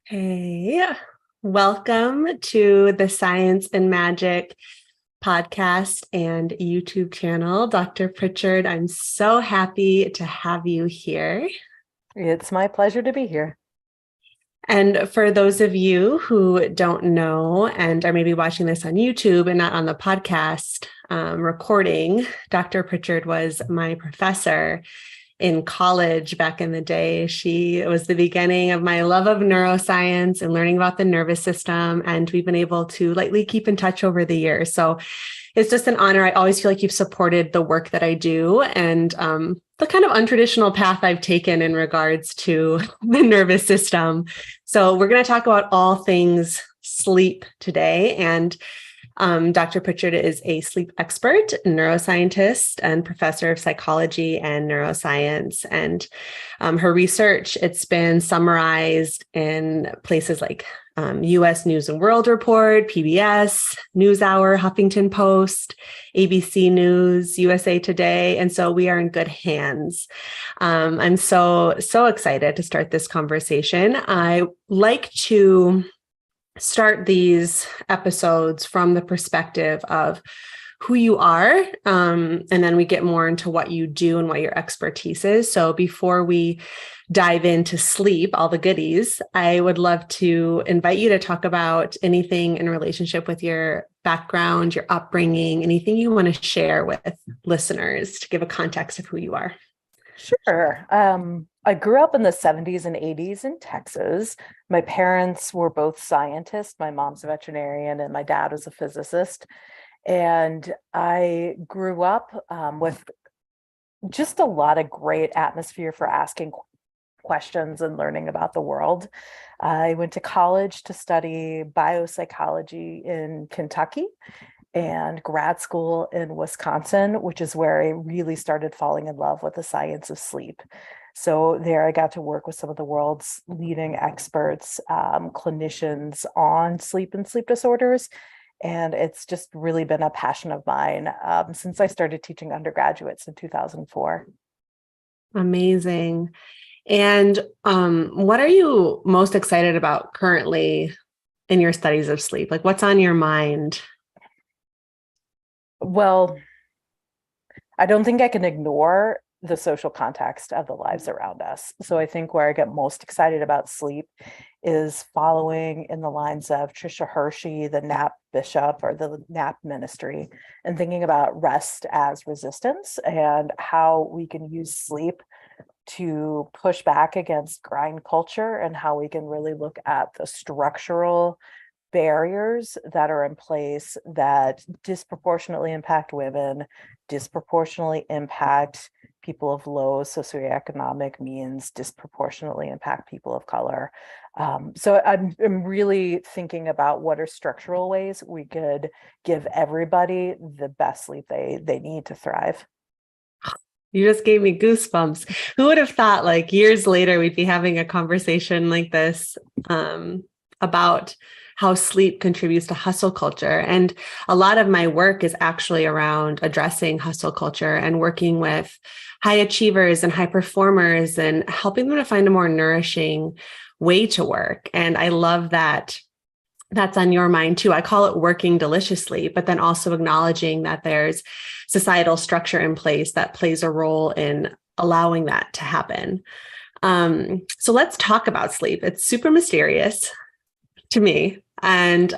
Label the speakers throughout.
Speaker 1: Hey, welcome to the Science and Magic podcast and YouTube channel. Dr. Prichard, I'm so happy to have you here.
Speaker 2: It's my pleasure to be here.
Speaker 1: And for those of you who don't know and are maybe watching this on YouTube and not on the podcast recording, Dr. Prichard was my professor in college back in the day. She was the beginning of my love of neuroscience and learning about the nervous system. And we've been able to lightly keep in touch over the years. So it's just an honor. I always feel like you've supported the work that I do and the kind of untraditional path I've taken in regards to the nervous system. So we're going to talk about all things sleep today. And Dr. Prichard is a sleep expert, neuroscientist, and professor of psychology and neuroscience. And her research, it's been summarized in places like U.S. News and World Report, PBS, NewsHour, Huffington Post, ABC News, USA Today. And so we are in good hands. I'm so excited to start this conversation. I like to start these episodes from the perspective of who you are, and then we get more into what you do and what your expertise is. So before we dive into sleep, all the goodies, I would love to invite you to talk about anything in relationship with your background, your upbringing, anything you want to share with listeners to give a context of who you are.
Speaker 2: Sure. I grew up in the 70s and 80s in Texas. My parents were both scientists. My mom's a veterinarian and my dad was a physicist. And I grew up with just a lot of great atmosphere for asking questions and learning about the world. I went to college to study biopsychology in Kentucky and grad school in Wisconsin, which is where I really started falling in love with the science of sleep. So there I got to work with some of the world's leading experts, clinicians on sleep and sleep disorders. And it's just really been a passion of mine since I started teaching undergraduates in 2004.
Speaker 1: Amazing. And what are you most excited about currently in your studies of sleep? Like what's on your mind?
Speaker 2: Well, I don't think I can ignore the social context of the lives around us. So I think where I get most excited about sleep is following in the lines of Tricia Hershey, the NAP bishop or the NAP ministry, and thinking about rest as resistance and how we can use sleep to push back against grind culture and how we can really look at the structural barriers that are in place that disproportionately impact women, disproportionately impact people of low socioeconomic means, disproportionately impact people of color. So I'm really thinking about what are structural ways we could give everybody the best sleep they need to thrive.
Speaker 1: You just gave me goosebumps. Who would have thought like years later, we'd be having a conversation like this about how sleep contributes to hustle culture. And a lot of my work is actually around addressing hustle culture and working with high achievers and high performers and helping them to find a more nourishing way to work. And I love that that's on your mind too. I call it working deliciously, but then also acknowledging that there's societal structure in place that plays a role in allowing that to happen. So let's talk about sleep. It's super mysterious to me. And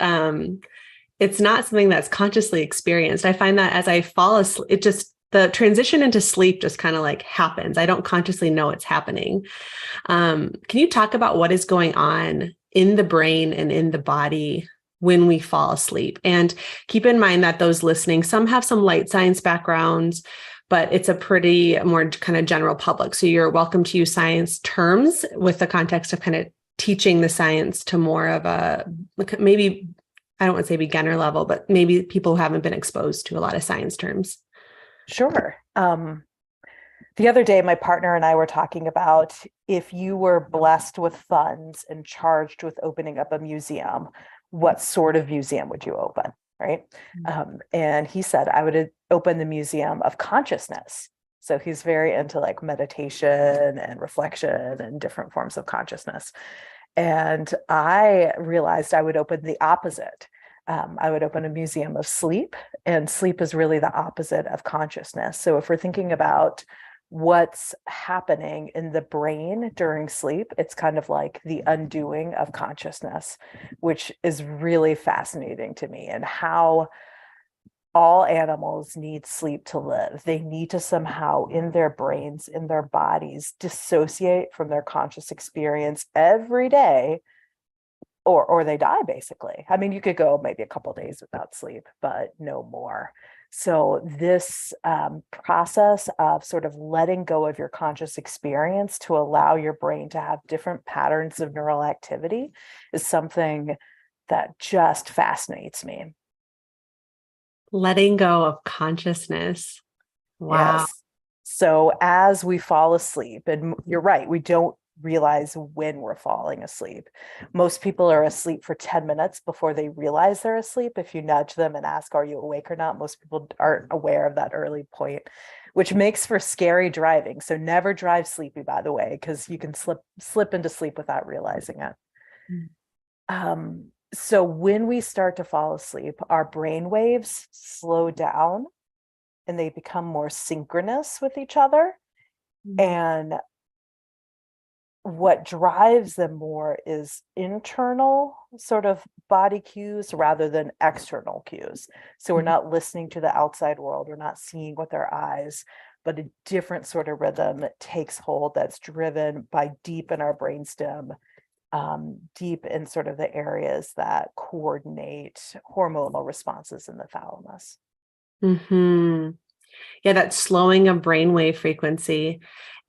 Speaker 1: it's not something that's consciously experienced. I find that as I fall asleep, the transition into sleep just kind of like happens. I don't consciously know it's happening. Can you talk about what is going on in the brain and in the body when we fall asleep? And keep in mind that those listening, some have some light science backgrounds, but it's a pretty more kind of general public. So you're welcome to use science terms with the context of kind of teaching the science to more of a, maybe, I don't want to say beginner level, but maybe people who haven't been exposed to a lot of science terms.
Speaker 2: Sure. The other day, my partner and I were talking about if you were blessed with funds and charged with opening up a museum, what sort of museum would you open? Right. And he said, I would open the Museum of Consciousness. So he's very into like meditation and reflection and different forms of consciousness. And I realized I would open the opposite. I would open a museum of sleep, and sleep is really the opposite of consciousness. So if we're thinking about what's happening in the brain during sleep, it's kind of like the undoing of consciousness, which is really fascinating to me, and how all animals need sleep to live. They need to somehow, in their brains, in their bodies, dissociate from their conscious experience every day, or they die, basically. I mean, you could go maybe a couple of days without sleep, but no more. So this process of sort of letting go of your conscious experience to allow your brain to have different patterns of neural activity is something that just fascinates me.
Speaker 1: Letting go of consciousness. Wow.
Speaker 2: Yes. So as we fall asleep, and you're right, we don't realize when we're falling asleep. Most people are asleep for 10 minutes before they realize they're asleep. If you nudge them and ask, are you awake or not? Most people aren't aware of that early point, which makes for scary driving. So never drive sleepy, by the way, because you can slip into sleep without realizing it. So when we start to fall asleep, our brain waves slow down and they become more synchronous with each other. And what drives them more is internal sort of body cues rather than external cues. So we're not listening to the outside world, we're not seeing with our eyes, but a different sort of rhythm that takes hold, that's driven by deep in our brainstem, deep in sort of the areas that coordinate hormonal responses in the thalamus.
Speaker 1: Mm-hmm. Yeah, that slowing of brainwave frequency.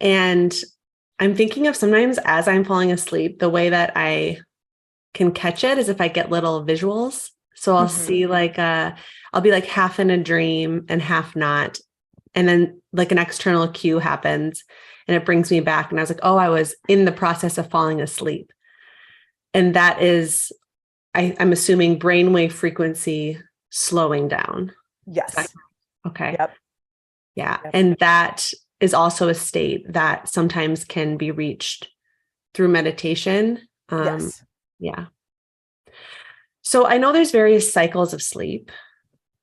Speaker 1: And I'm thinking of sometimes as I'm falling asleep, the way that I can catch it is if I get little visuals. So I'll see I'll be like half in a dream and half not. And then like an external cue happens and it brings me back. And I was like, oh, I was in the process of falling asleep. And that is, I'm assuming brainwave frequency slowing down.
Speaker 2: Yes.
Speaker 1: Okay.
Speaker 2: Yep.
Speaker 1: Yeah.
Speaker 2: Yep.
Speaker 1: And that is also a state that sometimes can be reached through meditation.
Speaker 2: Yes.
Speaker 1: Yeah. So I know there's various cycles of sleep.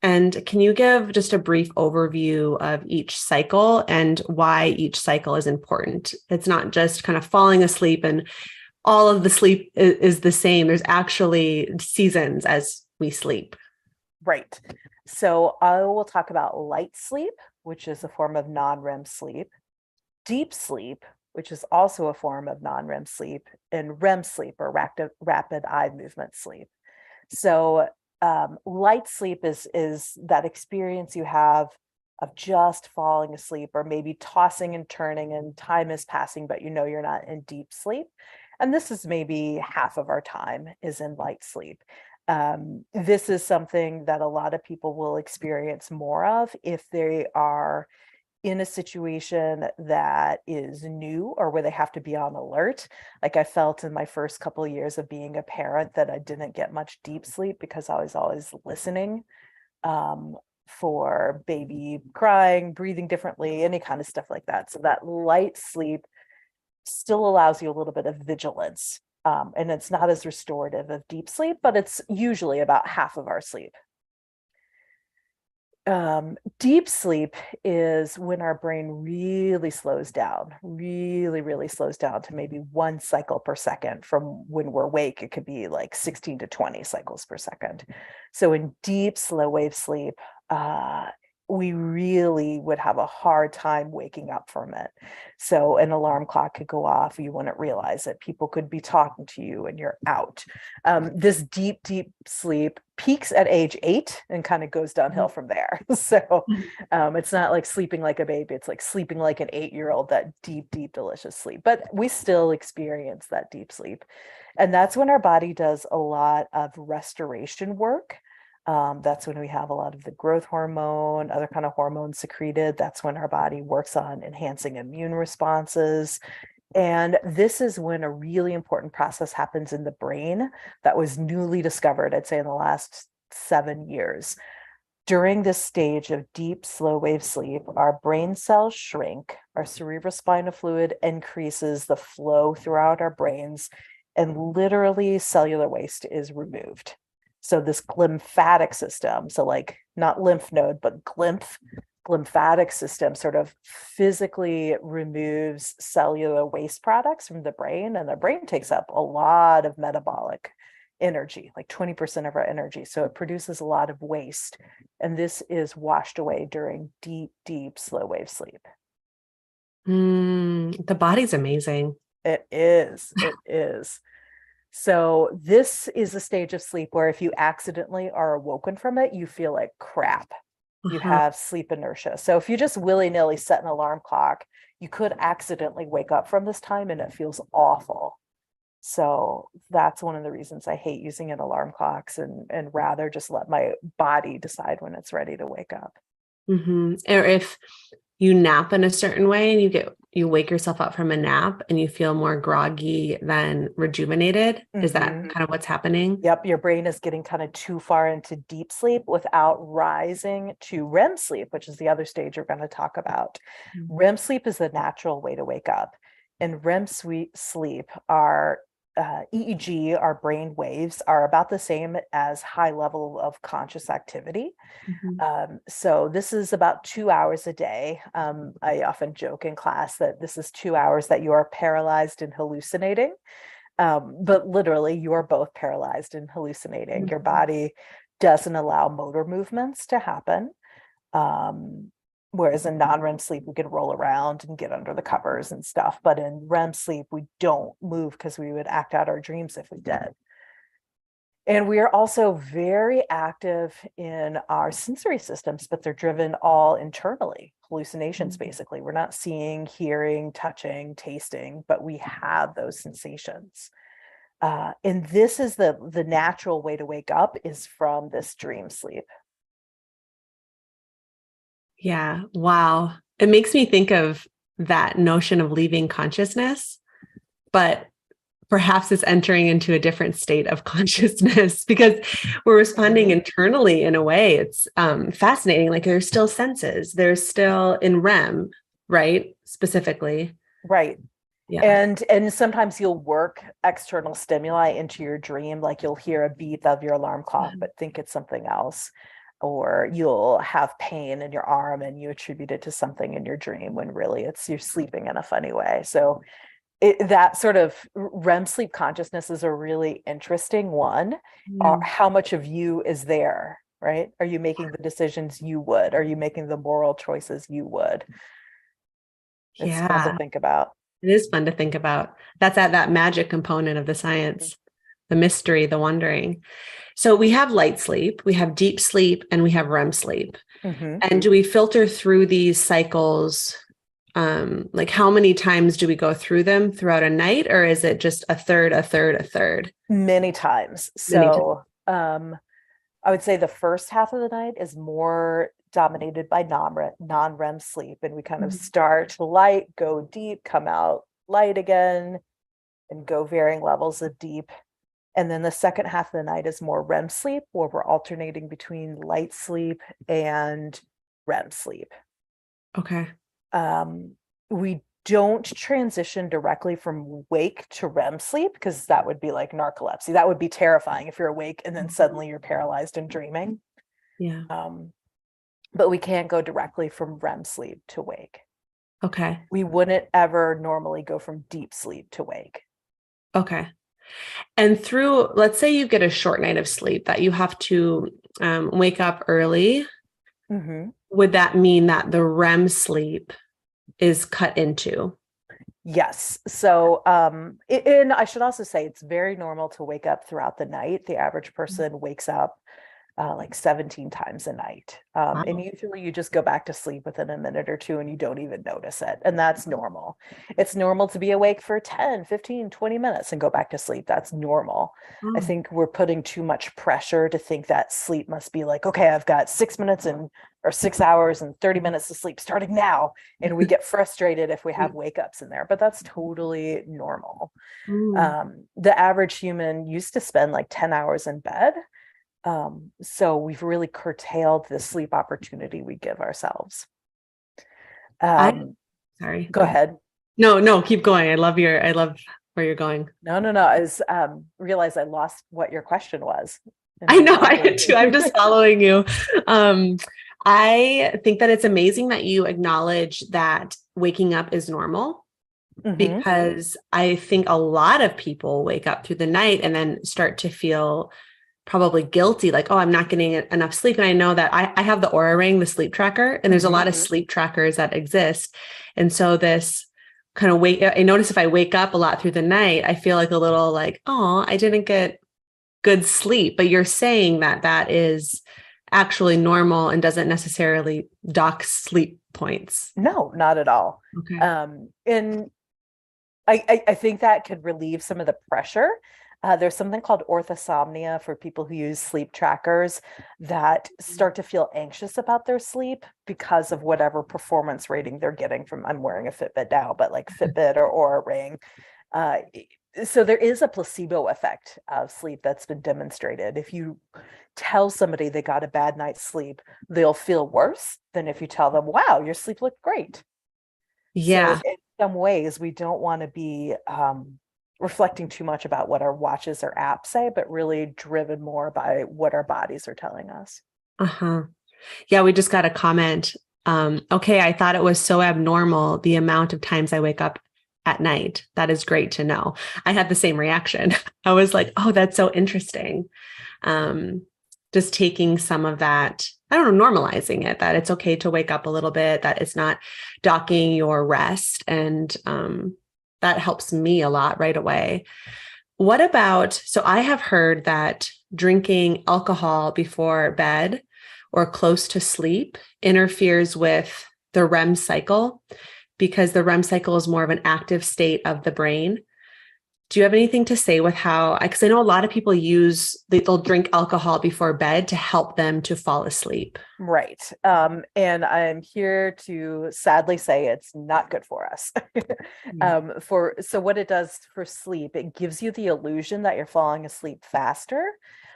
Speaker 1: And can you give just a brief overview of each cycle and why each cycle is important? It's not just kind of falling asleep and all of the sleep is the same. There's actually seasons as we sleep.
Speaker 2: Right. So I will talk about light sleep, which is a form of non-REM sleep, deep sleep, which is also a form of non-REM sleep, and REM sleep, or rapid eye movement sleep. So light sleep is that experience you have of just falling asleep, or maybe tossing and turning and time is passing, but you know you're not in deep sleep. And this is maybe half of our time is in light sleep. This is something that a lot of people will experience more of if they are in a situation that is new or where they have to be on alert. Like I felt in my first couple of years of being a parent that I didn't get much deep sleep because I was always listening for baby crying, breathing differently, any kind of stuff like that. So that light sleep still allows you a little bit of vigilance. And it's not as restorative of deep sleep, but it's usually about half of our sleep. Deep sleep is when our brain really slows down, really slows down to maybe 1 cycle per second. From when we're awake, it could be like 16 to 20 cycles per second. So in deep slow wave sleep, we really would have a hard time waking up from it. So an alarm clock could go off, you wouldn't realize it. People could be talking to you and you're out. This deep sleep peaks at age 8 and kind of goes downhill from there. So it's not like sleeping like a baby, it's like sleeping like an 8-year-old, that deep, delicious sleep. But we still experience that deep sleep. And that's when our body does a lot of restoration work. That's when we have a lot of the growth hormone, other kind of hormones secreted. That's when our body works on enhancing immune responses. And this is when a really important process happens in the brain that was newly discovered, I'd say in the last 7 years. During this stage of deep, slow wave sleep, our brain cells shrink, our cerebrospinal fluid increases the flow throughout our brains, and literally cellular waste is removed. So this glymphatic system, so like not lymph node, but glymphatic system sort of physically removes cellular waste products from the brain, and the brain takes up a lot of metabolic energy, like 20% of our energy. So it produces a lot of waste, and this is washed away during deep, deep slow wave sleep.
Speaker 1: The body's amazing.
Speaker 2: It is. It is. So this is a stage of sleep where if you accidentally are awoken from it, you feel like crap. You
Speaker 1: Uh-huh.
Speaker 2: have sleep inertia. So if you just willy-nilly set an alarm clock, you could accidentally wake up from this time and it feels awful. So that's one of the reasons I hate using an alarm clocks, and rather just let my body decide when it's ready to wake up.
Speaker 1: Or if you nap in a certain way and you wake yourself up from a nap and you feel more groggy than rejuvenated, is that kind of what's happening?
Speaker 2: Yep, your brain is getting kind of too far into deep sleep without rising to REM sleep, which is the other stage we're going to talk about. REM sleep is the natural way to wake up. And REM sleep, our EEG, our brain waves, are about the same as high level of conscious activity. So this is about 2 hours a day. I often joke in class that this is 2 hours that you are paralyzed and hallucinating. But literally, you are both paralyzed and hallucinating. Your body doesn't allow motor movements to happen. Whereas in non-REM sleep, we could roll around and get under the covers and stuff. But in REM sleep, we don't move because we would act out our dreams if we did. And we are also very active in our sensory systems, but they're driven all internally. Hallucinations, basically. We're not seeing, hearing, touching, tasting, but we have those sensations. And this is the natural way to wake up, is from this dream sleep.
Speaker 1: Yeah. Wow. It makes me think of that notion of leaving consciousness, but perhaps it's entering into a different state of consciousness because we're responding internally in a way. It's fascinating. Like there's still senses, there's still in REM, right? Specifically.
Speaker 2: Right.
Speaker 1: Yeah.
Speaker 2: And sometimes you'll work external stimuli into your dream, like you'll hear a beep of your alarm clock, but think it's something else. Or you'll have pain in your arm and you attribute it to something in your dream when really it's you're sleeping in a funny way. So that sort of REM sleep consciousness is a really interesting one. How much of you is there, right? Are you making the decisions you would? Are you making the moral choices you would? It's fun to think about.
Speaker 1: It is fun to think about. That's that magic component of the science, the mystery, the wondering. So we have light sleep, we have deep sleep, and we have REM sleep. And do we filter through these cycles? Like how many times do we go through them throughout a night, or is it just a third, a third, a third?
Speaker 2: Many times. So I would say the first half of the night is more dominated by non-REM sleep. And we kind of start light, go deep, come out light again, and go varying levels of deep. And then the second half of the night is more REM sleep, where we're alternating between light sleep and REM sleep.
Speaker 1: Okay.
Speaker 2: We don't transition directly from wake to REM sleep, because that would be like narcolepsy. That would be terrifying if you're awake and then suddenly you're paralyzed and dreaming.
Speaker 1: Yeah.
Speaker 2: But we can't go directly from REM sleep to wake.
Speaker 1: Okay.
Speaker 2: We wouldn't ever normally go from deep sleep to wake.
Speaker 1: Okay. And through, let's say you get a short night of sleep that you have to wake up early. Would that mean that the REM sleep is cut into?
Speaker 2: Yes. So, and I should also say it's very normal to wake up throughout the night. The average person wakes up like 17 times a night. And usually you just go back to sleep within a minute or two and you don't even notice it. And that's normal. It's normal to be awake for 10, 15, 20 minutes and go back to sleep. That's normal. I think we're putting too much pressure to think that sleep must be like, okay, I've got 6 minutes or 6 hours and 30 minutes of sleep starting now. And we get frustrated if we have wake ups in there, but that's totally normal. The average human used to spend like 10 hours in bed. So we've really curtailed the sleep opportunity we give ourselves.
Speaker 1: Sorry.
Speaker 2: Go ahead.
Speaker 1: No, keep going. I love where you're going.
Speaker 2: No. I was realized I lost what your question was.
Speaker 1: I know I had to. I'm just following you. I think that it's amazing that you acknowledge that waking up is normal, because I think a lot of people wake up through the night and then start to feel probably guilty, like, oh, I'm not getting enough sleep. And I know that I have the Aura Ring, the sleep tracker, and there's a lot of sleep trackers that exist. And so this kind of I notice if I wake up a lot through the night, I feel like a little like, oh, I didn't get good sleep. But you're saying that that is actually normal and doesn't necessarily dock sleep points.
Speaker 2: No, not at all.
Speaker 1: Okay.
Speaker 2: And I think that could relieve some of the pressure. There's something called orthosomnia for people who use sleep trackers that start to feel anxious about their sleep because of whatever performance rating they're getting from, I'm wearing a Fitbit now, but like Fitbit or Aura Ring. So there is a placebo effect of sleep that's been demonstrated. If you tell somebody they got a bad night's sleep, they'll feel worse than if you tell them, wow, your sleep looked great.
Speaker 1: Yeah.
Speaker 2: So in some ways, we don't want to be reflecting too much about what our watches or apps say, but really driven more by what our bodies are telling us.
Speaker 1: Yeah, we just got a comment. Okay, I thought it was so abnormal the amount of times I wake up at night. That is great to know. I had the same reaction. I was like, oh, that's so interesting. Just taking some of that, I don't know, normalizing it, that it's okay to wake up a little bit, that it's not docking your rest. And that helps me a lot right away. What about, so I have heard that drinking alcohol before bed or close to sleep interferes with the REM cycle, because the REM cycle is more of an active state of the brain. Do you have anything to say with how, because I know a lot of people they'll drink alcohol before bed to help them to fall asleep.
Speaker 2: Right. And I'm here to sadly say it's not good for us. So what it does for sleep, it gives you the illusion that you're falling asleep faster,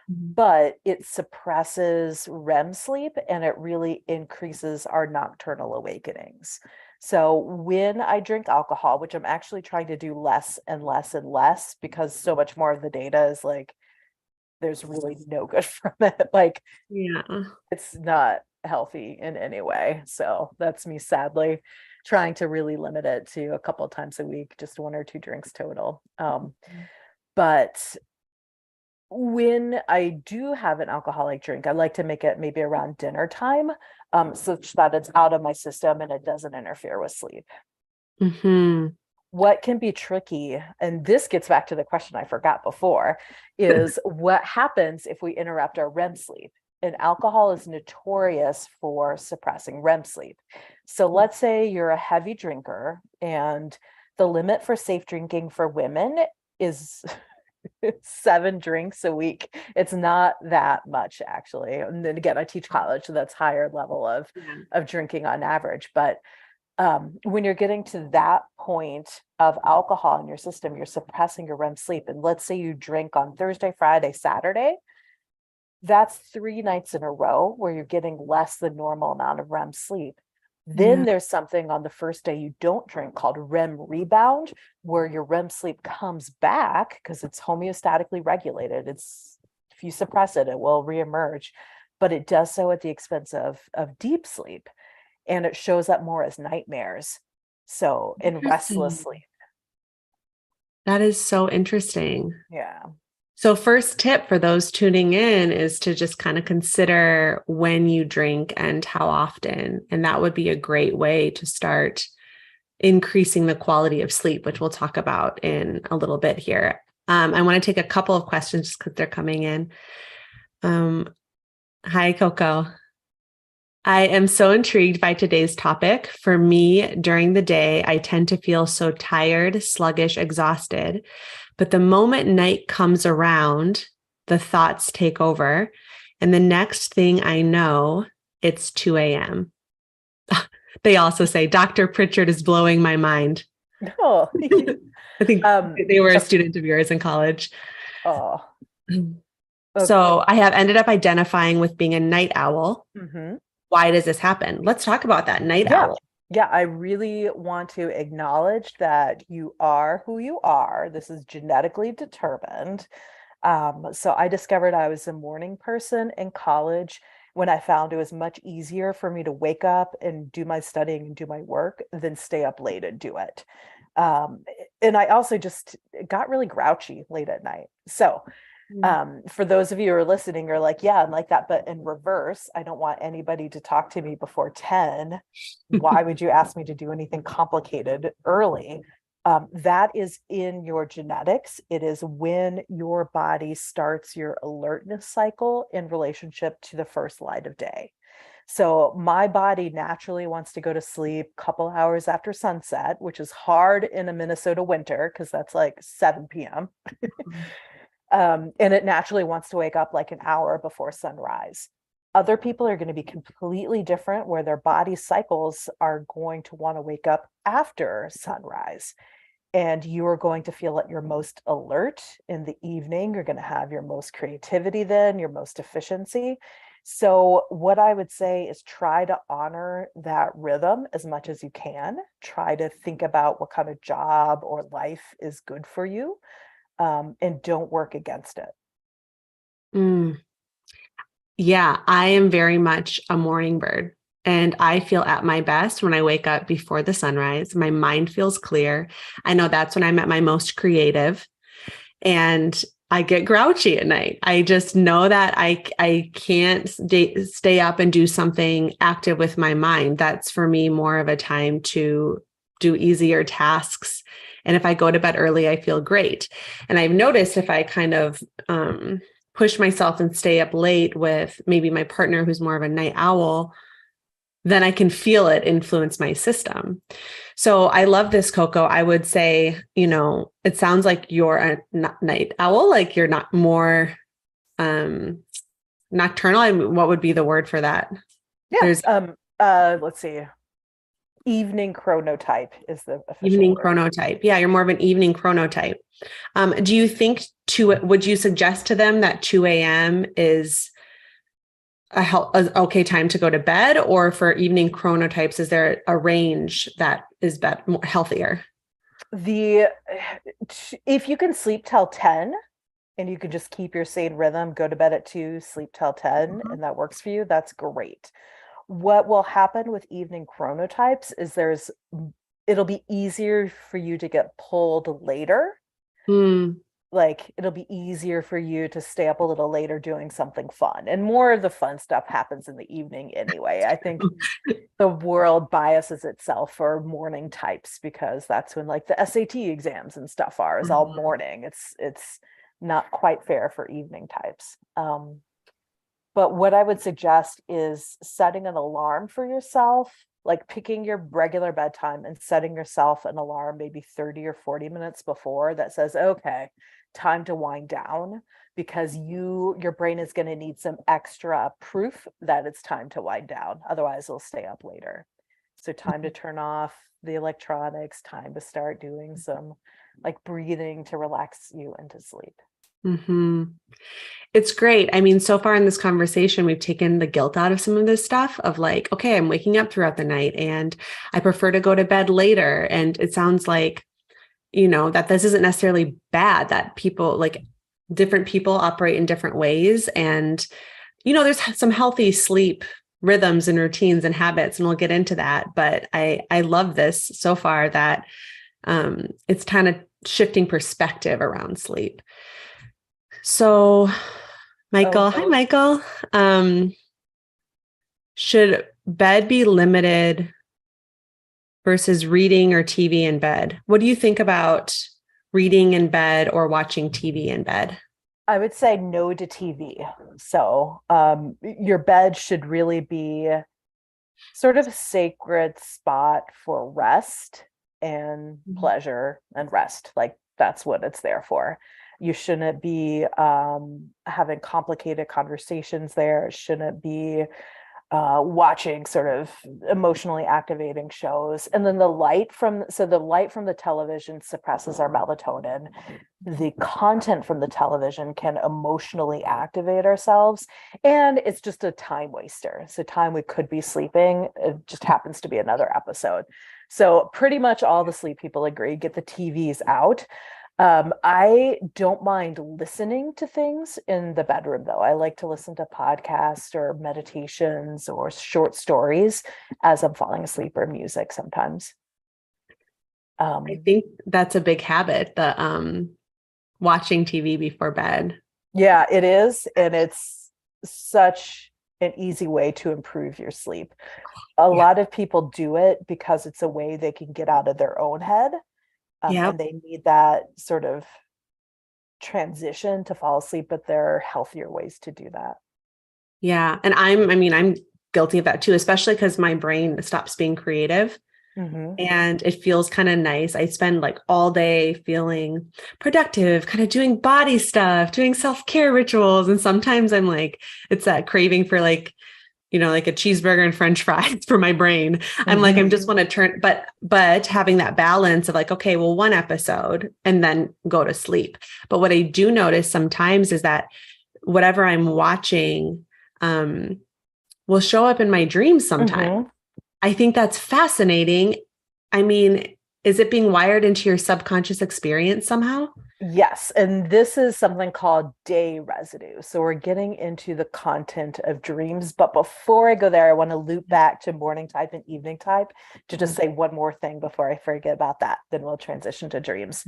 Speaker 2: but it suppresses REM sleep and it really increases our nocturnal awakenings. So when I drink alcohol, which I'm actually trying to do less and less and less, because so much more of the data is like, there's really no good from it. Like, yeah, it's not healthy in any way. So that's me sadly trying to really limit it to a couple of times a week, just 1 or 2 drinks total. But when I do have an alcoholic drink, I like to make it maybe around dinner time, such that it's out of my system and it doesn't interfere with sleep. What can be tricky, and this gets back to the question I forgot before, is what happens if we interrupt our REM sleep? And alcohol is notorious for suppressing REM sleep. So let's say you're a heavy drinker and the limit for safe drinking for women is 7 drinks a week. It's not that much, actually. And then again, I teach college, so that's higher level of drinking on average. But when you're getting to that point of alcohol in your system, you're suppressing your REM sleep. And let's say you drink on Thursday, Friday, Saturday, that's 3 nights in a row where you're getting less than normal amount of REM sleep. Then there's something on the first day you don't drink called REM rebound, where your REM sleep comes back because it's homeostatically regulated. If you suppress it, it will reemerge, but it does so at the expense of deep sleep. And it shows up more as nightmares. So in restless sleep.
Speaker 1: That is so interesting.
Speaker 2: Yeah.
Speaker 1: So first tip for those tuning in is to just kind of consider when you drink and how often. And that would be a great way to start increasing the quality of sleep, which we'll talk about in a little bit here. I want to take a couple of questions just because they're coming in. Hi, Coco. I am so intrigued by today's topic. For me, during the day, I tend to feel so tired, sluggish, exhausted. But the moment night comes around, the thoughts take over. And the next thing I know, it's 2 a.m. They also say, Dr. Prichard is blowing my mind.
Speaker 2: Oh,
Speaker 1: I think they were a student of yours in college.
Speaker 2: Oh.
Speaker 1: Okay. So I have ended up identifying with being a night owl. Why does this happen? Let's talk about that night owl.
Speaker 2: Yeah, I really want to acknowledge that you are who you are. This is genetically determined. So I discovered I was a morning person in college when I found it was much easier for me to wake up and do my studying and do my work than stay up late and do it. Um, and I also just got really grouchy late at night. So for those of you who are listening, are like, yeah, I'm like that, but in reverse, I don't want anybody to talk to me before 10. Why would you ask me to do anything complicated early? That is in your genetics. It is when your body starts your alertness cycle in relationship to the first light of day. So my body naturally wants to go to sleep a couple hours after sunset, which is hard in a Minnesota winter because that's like 7 p.m. And it naturally wants to wake up like an hour before sunrise. Other people are going to be completely different, where their body cycles are going to want to wake up after sunrise. And you are going to feel at your most alert in the evening. You're going to have your most creativity then, your most efficiency. So, what I would say is try to honor that rhythm as much as you can. Try to think about what kind of job or life is good for you, and don't work against it.
Speaker 1: Mm. Yeah, I am very much a morning bird. And I feel at my best when I wake up before the sunrise. My mind feels clear. I know that's when I'm at my most creative. And I get grouchy at night. I just know that I can't stay up and do something active with my mind. That's for me more of a time to do easier tasks. And if I go to bed early, I feel great. And I've noticed if I kind of push myself and stay up late with maybe my partner who's more of a night owl, then I can feel it influence my system. So I love this, Coco. I would say, it sounds like you're a night owl, like you're not more nocturnal. What would be the word for that?
Speaker 2: Yeah.
Speaker 1: There's
Speaker 2: Let's see. Evening chronotype is the official
Speaker 1: evening
Speaker 2: word.
Speaker 1: chronotype. Yeah, you're more of an evening chronotype. Do you think would you suggest to them that 2 a.m. is a okay time to go to bed, or for evening chronotypes, is there a range that is more healthier?
Speaker 2: If you can sleep till 10 and you can just keep your same rhythm, go to bed at 2, sleep till 10, and that works for you, that's great. What will happen with evening chronotypes is it'll be easier for you to get pulled later.
Speaker 1: Hmm.
Speaker 2: Like it'll be easier for you to stay up a little later doing something fun, and more of the fun stuff happens in the evening anyway. I think the world biases itself for morning types because that's when like the SAT exams and stuff are, is all morning. It's not quite fair for evening types. But what I would suggest is setting an alarm for yourself, like picking your regular bedtime and setting yourself an alarm maybe 30 or 40 minutes before that says, okay, time to wind down, because your brain is going to need some extra proof that it's time to wind down. Otherwise, it'll stay up later. So time to turn off the electronics, time to start doing some like breathing to relax you into sleep.
Speaker 1: Mm-hmm. It's great. I mean, so far in this conversation, we've taken the guilt out of some of this stuff of like, okay, I'm waking up throughout the night and I prefer to go to bed later. And it sounds like, that this isn't necessarily bad, that different people operate in different ways. And, there's some healthy sleep rhythms and routines and habits, and we'll get into that. But I love this so far that it's kind of shifting perspective around sleep. So, Michael, hi, Michael. Should bed be limited versus reading or TV in bed? What do you think about reading in bed or watching TV in bed?
Speaker 2: I would say no to TV. So your bed should really be sort of a sacred spot for rest and pleasure and rest. Like that's what it's there for. You shouldn't be having complicated conversations there. It shouldn't be watching sort of emotionally activating shows. And then the light from the television suppresses our melatonin. The content from the television can emotionally activate ourselves, and it's just a time waster. So time we could be sleeping, it just happens to be another episode. So pretty much all the sleep people agree, get the TVs out. I don't mind listening to things in the bedroom, though. I like to listen to podcasts or meditations or short stories as I'm falling asleep, or music sometimes.
Speaker 1: I think that's a big habit, the watching TV before bed.
Speaker 2: Yeah, it is. And it's such an easy way to improve your sleep. A lot of people do it because it's a way they can get out of their own head.
Speaker 1: Yeah.
Speaker 2: And they need that sort of transition to fall asleep, but there are healthier ways to do that.
Speaker 1: Yeah. And I'm guilty of that too, especially because my brain stops being creative.
Speaker 2: Mm-hmm.
Speaker 1: And it feels kind of nice. I spend like all day feeling productive, kind of doing body stuff, doing self-care rituals. And sometimes I'm like, it's that craving for like, like a cheeseburger and French fries for my brain. I'm like, I just want to turn, but having that balance of like, okay, well, one episode and then go to sleep. But what I do notice sometimes is that whatever I'm watching will show up in my dreams sometimes. I think that's fascinating. I mean, is it being wired into your subconscious experience somehow?
Speaker 2: Yes. And this is something called day residue. So we're getting into the content of dreams. But before I go there, I want to loop back to morning type and evening type to just say one more thing before I forget about that. Then we'll transition to dreams.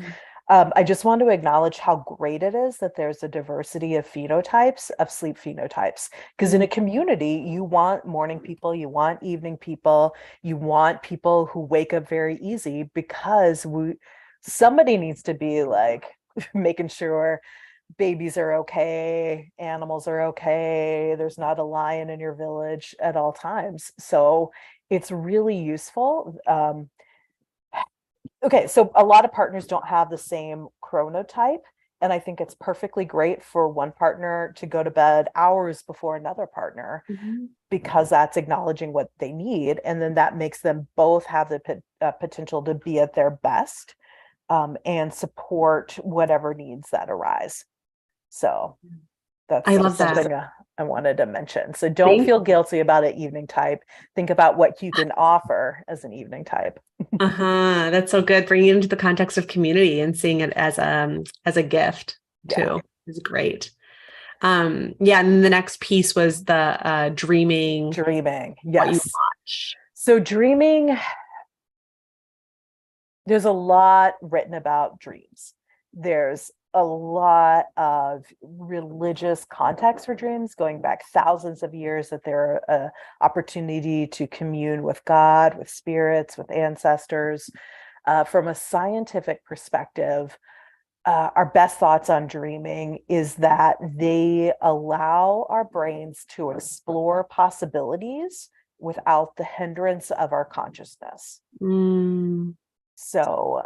Speaker 2: I just want to acknowledge how great it is that there's a diversity of phenotypes, of sleep phenotypes. Because in a community, you want morning people, you want evening people, you want people who wake up very easy, because somebody needs to be like making sure babies are okay, animals are okay, there's not a lion in your village at all times. So it's really useful. Okay, so a lot of partners don't have the same chronotype, and I think it's perfectly great for one partner to go to bed hours before another partner, because that's acknowledging what they need, and then that makes them both have the potential to be at their best, and support whatever needs that arise. So that's
Speaker 1: I love
Speaker 2: something
Speaker 1: that.
Speaker 2: I wanted to mention. So don't feel guilty about an evening type. Think about what you can offer as an evening type.
Speaker 1: That's so good. Bringing it into the context of community and seeing it as a gift too is great. Yeah. And the next piece was the dreaming.
Speaker 2: Dreaming.
Speaker 1: What you
Speaker 2: Yes.
Speaker 1: watch.
Speaker 2: So dreaming, there's a lot written about dreams. There's a lot of religious context for dreams going back thousands of years, that they're an opportunity to commune with God, with spirits, with ancestors. From a scientific perspective, our best thoughts on dreaming is that they allow our brains to explore possibilities without the hindrance of our consciousness. So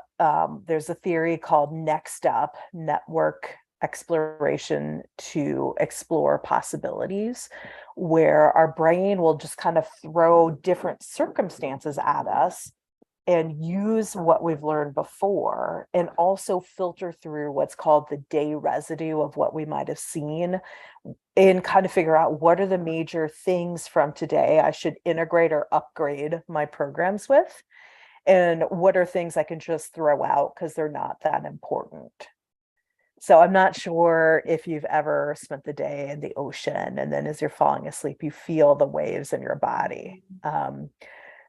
Speaker 2: there's a theory called next up, network exploration to explore possibilities, where our brain will just kind of throw different circumstances at us and use what we've learned before, and also filter through what's called the day residue of what we might have seen, and kind of figure out what are the major things from today I should integrate or upgrade my programs with, and what are things I can just throw out because they're not that important. So I'm not sure if you've ever spent the day in the ocean, and then as you're falling asleep, you feel the waves in your body.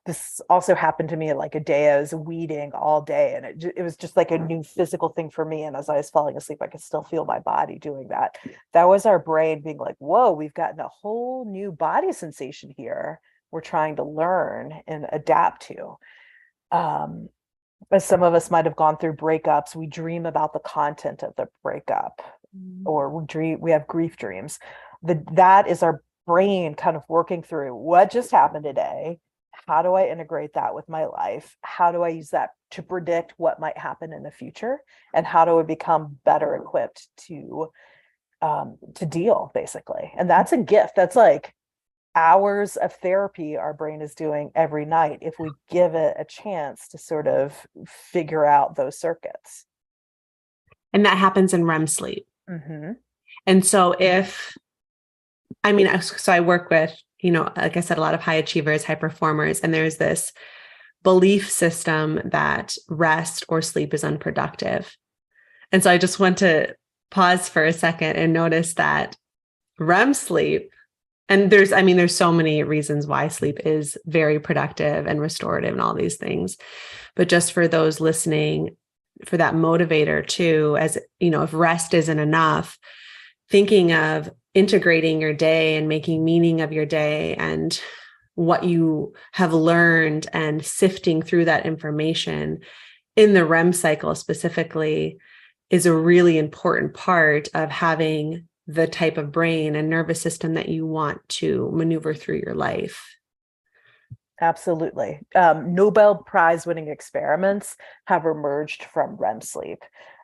Speaker 2: This also happened to me like a day I was weeding all day, and it was just like a new physical thing for me. And as I was falling asleep, I could still feel my body doing that. That was our brain being like, whoa, we've gotten a whole new body sensation here. We're trying to learn and adapt to. As some of us might have gone through breakups, we dream about the content of the breakup, or we have grief dreams. That is our brain kind of working through what just happened today. How do I integrate that with my life? How do I use that to predict what might happen in the future? And how do I become better equipped to deal, basically? And that's a gift. That's like hours of therapy our brain is doing every night if we give it a chance to sort of figure out those circuits.
Speaker 1: And that happens in REM sleep.
Speaker 2: Mm-hmm.
Speaker 1: And so so I work with, like I said, a lot of high achievers, high performers, and there's this belief system that rest or sleep is unproductive. And so I just want to pause for a second and notice that REM sleep, and there's so many reasons why sleep is very productive and restorative and all these things. But just for those listening, for that motivator too, as if rest isn't enough, thinking of integrating your day and making meaning of your day and what you have learned and sifting through that information in the REM cycle specifically is a really important part of having the type of brain and nervous system that you want to maneuver through your life.
Speaker 2: Absolutely. Nobel Prize winning experiments have emerged from REM sleep.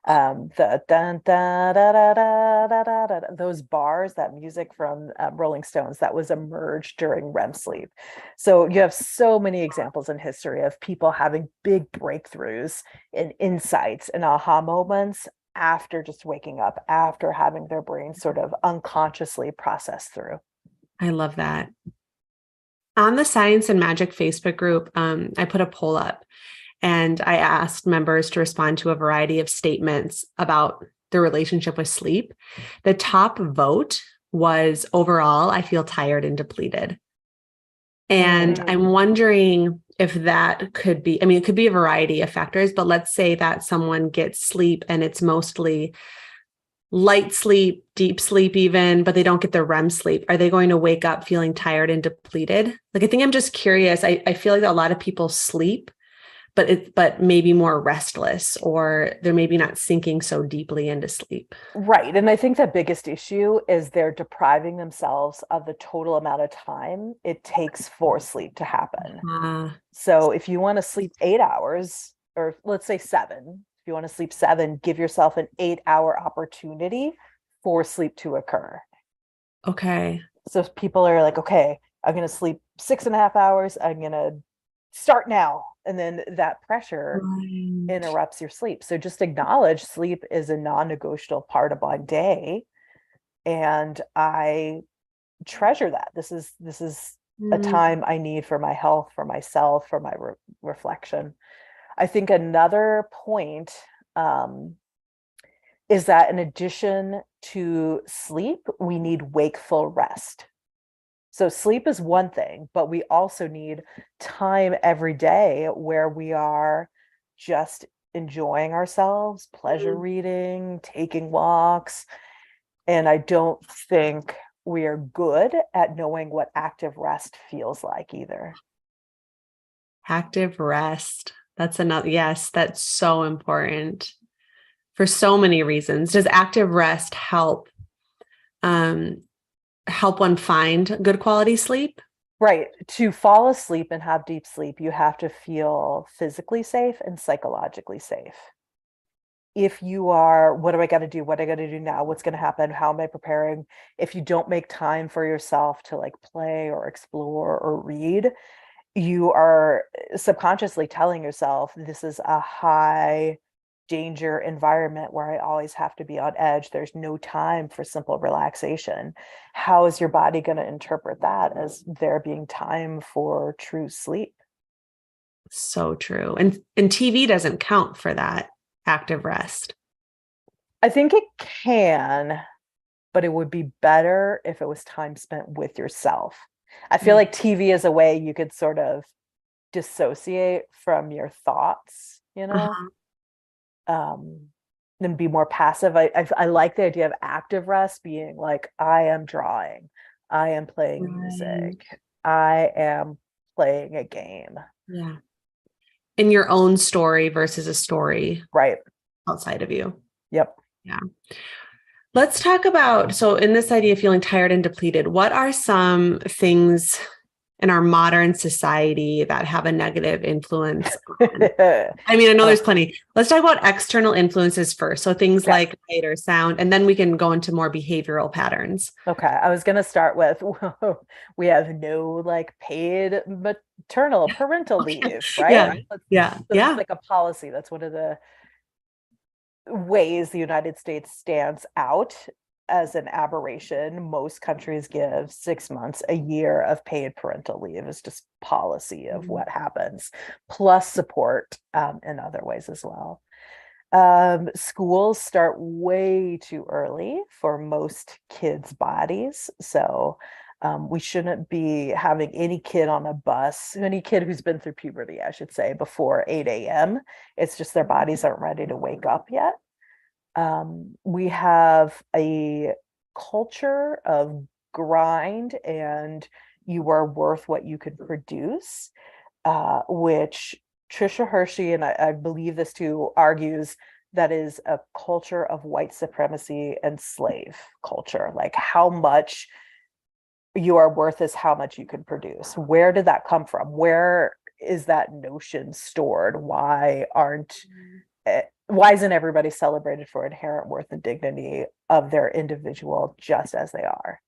Speaker 2: The dun, da, da, da, da, da, da, da, those bars, that music from Rolling Stones, that was emerged during REM sleep. So you have so many examples in history of people having big breakthroughs and insights and aha moments after just waking up, after having their brain sort of unconsciously process through.
Speaker 1: I love that. On the Science and Magic Facebook group, I put a poll up and I asked members to respond to a variety of statements about their relationship with sleep. The top vote was, overall, I feel tired and depleted. And I'm wondering if that could be, it could be a variety of factors, but let's say that someone gets sleep and it's mostly light sleep, deep sleep even, but they don't get the REM sleep. Are they going to wake up feeling tired and depleted? I think I'm just curious. I feel like a lot of people sleep, but maybe more restless, or they're maybe not sinking so deeply into sleep.
Speaker 2: Right. And I think the biggest issue is they're depriving themselves of the total amount of time it takes for sleep to happen. So if you want to sleep 8 hours, or let's say 7, if you want to sleep 7, give yourself an 8-hour opportunity for sleep to occur.
Speaker 1: Okay.
Speaker 2: So if people are like, okay, I'm going to sleep 6.5 hours, I'm going to start now. And then that pressure interrupts your sleep. So just acknowledge sleep is a non-negotiable part of my day. And I treasure that. This is a time I need for my health, for myself, for my reflection. I think another point is that in addition to sleep, we need wakeful rest. So sleep is one thing, but we also need time every day where we are just enjoying ourselves, pleasure reading, taking walks. And I don't think we are good at knowing what active rest feels like either.
Speaker 1: Active rest. That's another, yes, that's so important for so many reasons. Does active rest help one find good quality sleep?
Speaker 2: Right. To fall asleep and have deep sleep, you have to feel physically safe and psychologically safe. If you are, what do I got to do? What do I got to do now? What's going to happen? How am I preparing? If you don't make time for yourself to play or explore or read, you are subconsciously telling yourself, this is a high danger environment where I always have to be on edge. There's no time for simple relaxation. How is your body going to interpret that as there being time for true sleep?
Speaker 1: So true. And TV doesn't count for that active rest.
Speaker 2: I think it can, but it would be better if it was time spent with yourself. I feel like TV is a way you could sort of dissociate from your thoughts, and be more passive. I like the idea of active rest being like, I am drawing, I am playing music, I am playing a game.
Speaker 1: Yeah. In your own story versus a story
Speaker 2: right
Speaker 1: outside of you.
Speaker 2: Yep.
Speaker 1: Yeah. Let's talk about, so in this idea of feeling tired and depleted, what are some things in our modern society that have a negative influence on? I mean, I know there's plenty. Let's talk about external influences first. So things like light or sound, and then we can go into more behavioral patterns.
Speaker 2: Okay. I was going to start with, we have no like paid parental leave, right?
Speaker 1: Yeah.
Speaker 2: It's like a policy. That's one of the ways the United States stands out as an aberration. Most countries give 6 months, a year of paid parental leave. Is just policy of what happens, plus support in other ways as well. Schools start way too early for most kids' bodies. So we shouldn't be having any kid on a bus, any kid who's been through puberty, I should say, before 8 a.m. It's just their bodies aren't ready to wake up yet. We have a culture of grind and you are worth what you could produce, which Tricia Hershey, and I believe this too, argues that is a culture of white supremacy and slave culture. Like how much you are worth is how much you can produce. Where did that come from? Where is that notion stored? Why isn't everybody celebrated for inherent worth and dignity of their individual just as they are?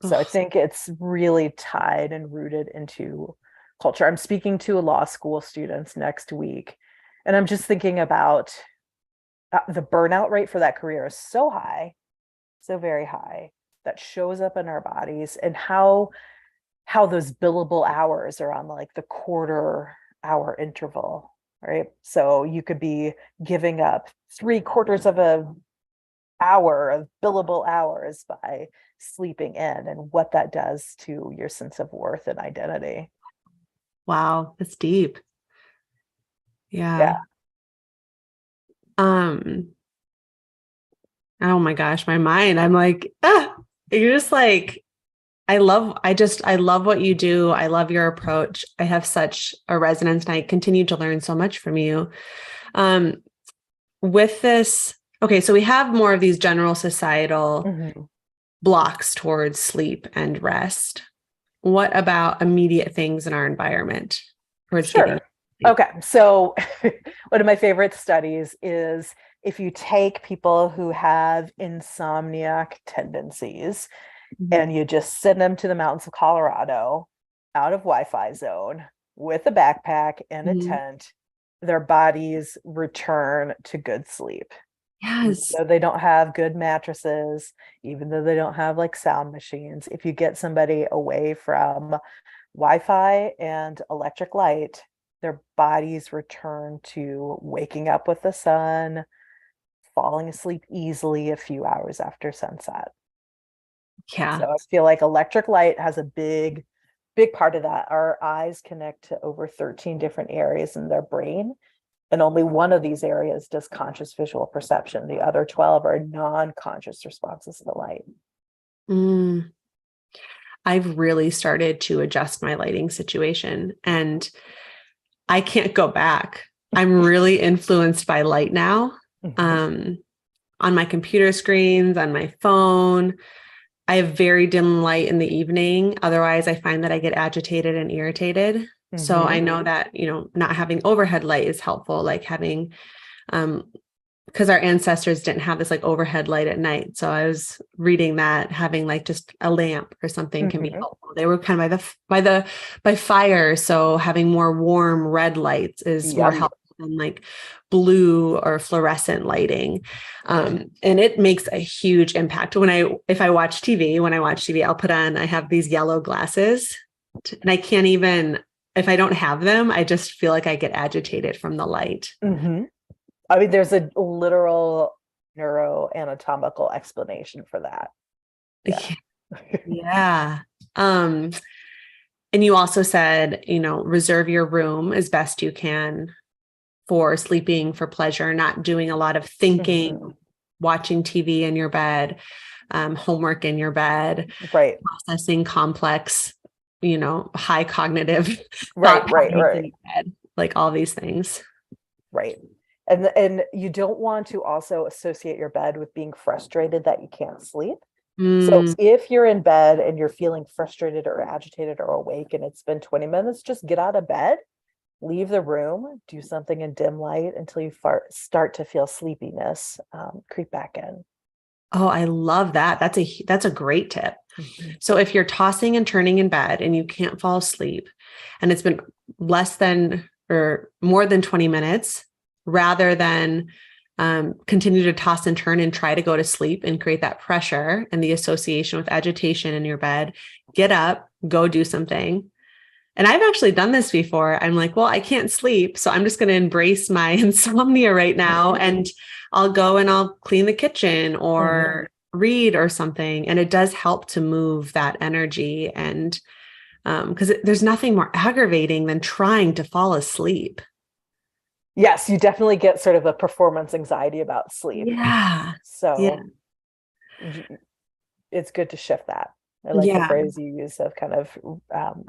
Speaker 2: So I think it's really tied and rooted into culture. I'm speaking to law school students next week, and I'm just thinking about the burnout rate for that career is so high, so very high, that shows up in our bodies, and how those billable hours are on like the quarter hour interval, right? So you could be giving up 3/4 of an hour of billable hours by sleeping in, and what that does to your sense of worth and identity.
Speaker 1: Wow, that's deep. Yeah. Oh my gosh, my mind. I'm like, you're just like, I love what you do. I love your approach. I have such a resonance and I continue to learn so much from you. With this, okay, so we have more of these general societal blocks towards sleep and rest. What about immediate things in our environment towards getting sleep?
Speaker 2: Okay, so one of my favorite studies is if you take people who have insomniac tendencies and you just send them to the mountains of Colorado, out of Wi-Fi zone, with a backpack and a tent, their bodies return to good sleep.
Speaker 1: Yes.
Speaker 2: So they don't have good mattresses, even though they don't have like sound machines. If you get somebody away from Wi-Fi and electric light, their bodies return to waking up with the sun, falling asleep easily a few hours after sunset.
Speaker 1: Yeah.
Speaker 2: So I feel like electric light has a big part of that. Our eyes connect to over 13 different areas in their brain, and only one of these areas does conscious visual perception. The other 12 are non-conscious responses to the light.
Speaker 1: I've really started to adjust my lighting situation, and I can't go back. I'm really influenced by light now. On my computer screens, on my phone. I have very dim light in the evening. Otherwise, I find that I get agitated and irritated. So I know that, not having overhead light is helpful, like having, because our ancestors didn't have this like overhead light at night. So I was reading that having like just a lamp or something can be helpful. They were kind of by fire. So having more warm red lights is more helpful than like blue or fluorescent lighting. And it makes a huge impact. When I watch TV, I have these yellow glasses and I can't even, if I don't have them, I just feel like I get agitated from the light.
Speaker 2: I mean, there's a literal neuroanatomical explanation for that.
Speaker 1: Yeah. And you also said, reserve your room as best you can for sleeping, for pleasure, not doing a lot of thinking, watching TV in your bed, homework in your bed, processing complex, high cognitive thought patterns in your bed, like all these things.
Speaker 2: Right. And you don't want to also associate your bed with being frustrated that you can't sleep. So
Speaker 1: Mm.
Speaker 2: if you're in bed and you're feeling frustrated or agitated or awake and it's been 20 minutes, just get out of bed, leave the room, do something in dim light until you start to feel sleepiness creep back in.
Speaker 1: Oh, I love that. That's a great tip.
Speaker 2: Mhm.
Speaker 1: So if you're tossing and turning in bed and you can't fall asleep and it's been less than or more than 20 minutes, rather than continue to toss and turn and try to go to sleep and create that pressure and the association with agitation in your bed, get up, go do something. And I've actually done this before. I'm like, well, I can't sleep, so I'm just going to embrace my insomnia right now. And I'll go and I'll clean the kitchen or read or something. And it does help to move that energy. And because there's nothing more aggravating than trying to fall asleep.
Speaker 2: Yes, you definitely get sort of a performance anxiety about sleep.
Speaker 1: Yeah. Yeah.
Speaker 2: So it's good to shift that. I like the
Speaker 1: Yeah.
Speaker 2: phrase you use of kind of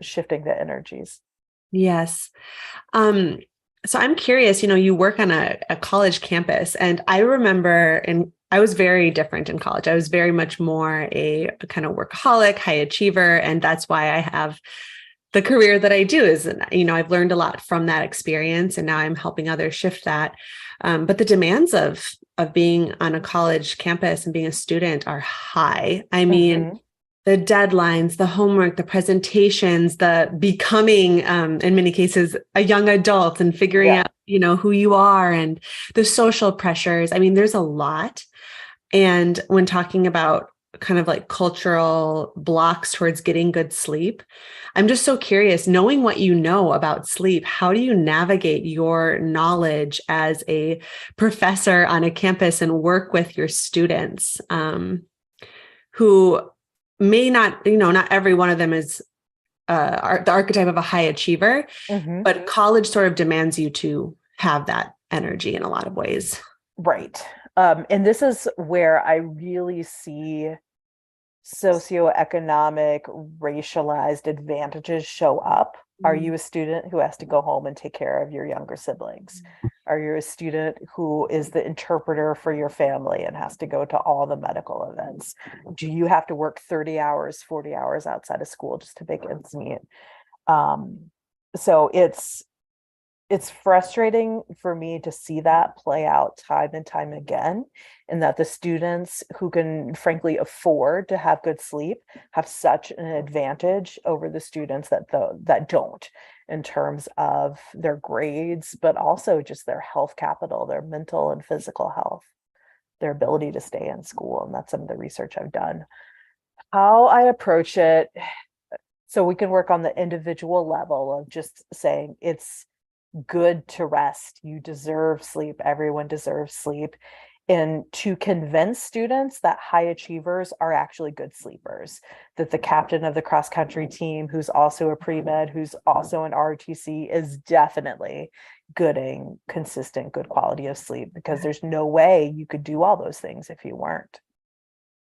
Speaker 2: shifting the energies.
Speaker 1: Yes. Um, so I'm curious, you work on a college campus, and I remember I was very different in college. I was very much more a kind of workaholic, high achiever. And that's why I have the career that I do is, I've learned a lot from that experience and now I'm helping others shift that. But the demands of being on a college campus and being a student are high. I mean, the deadlines, the homework, the presentations, the becoming, in many cases, a young adult and figuring out, who you are and the social pressures. I mean, there's a lot. And when talking about kind of like cultural blocks towards getting good sleep, I'm just so curious, knowing what you know about sleep, how do you navigate your knowledge as a professor on a campus and work with your students who may not, not every one of them is the archetype of a high achiever, but college sort of demands you to have that energy in a lot of ways.
Speaker 2: Right. And this is where I really see socioeconomic, racialized advantages show up. Are you a student who has to go home and take care of your younger siblings? Are you a student who is the interpreter for your family and has to go to all the medical events? Do you have to work 30 hours, 40 hours outside of school just to make ends meet? So it's frustrating for me to see that play out time and time again, and that the students who can frankly afford to have good sleep have such an advantage over the students that don't, in terms of their grades, but also just their health capital, their mental and physical health, their ability to stay in school. And that's some of the research I've done. How I approach it, so we can work on the individual level of just saying it's good to rest. You deserve sleep. Everyone deserves sleep. And to convince students that high achievers are actually good sleepers, that the captain of the cross country team, who's also a pre-med, who's also an ROTC, is definitely getting consistent, good quality of sleep, because there's no way you could do all those things if you weren't.